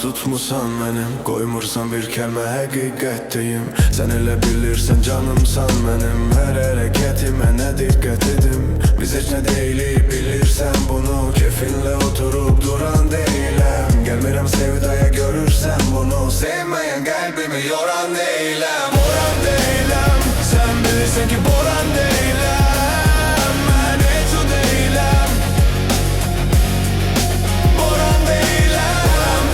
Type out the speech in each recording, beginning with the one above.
tutmusan mənim, qoymursan bir kəlmə həqiqətdəyim. Sən elə bilirsən canımsan mənim, hər hərəkətimə nə diqqət edim. Biz heç nə deyilik bilirsən bunu, kefinlə oturub duran deyiləm. Gəlmirəm sevdaya görürsən bunu, sevməyən qəlbimi yoran deyiləm. Boran deyiləm, sən bilirsən ki boran deyiləm. Mən heç o deyiləm. Boran deyiləm,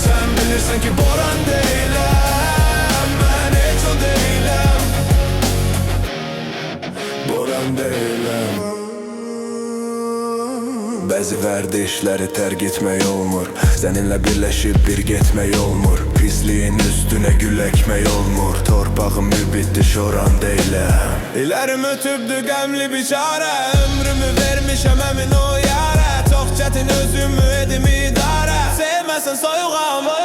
sən bilirsən ki boran deyiləm. Mən heç o deyiləm. Boran deyiləm. Bəzi vərdişləri tərk etmək olmur, səninlə birləşib bir getmək olmur. Pisliyin üstünə gül əkmək olmur, torpağımı bitdi şoran deyiləm. İlərim ötübdü qəmli biçarə, ömrümü vermişəm əmin o yara. Çox çətin özümü edim idarə, sevməsən soyuğam.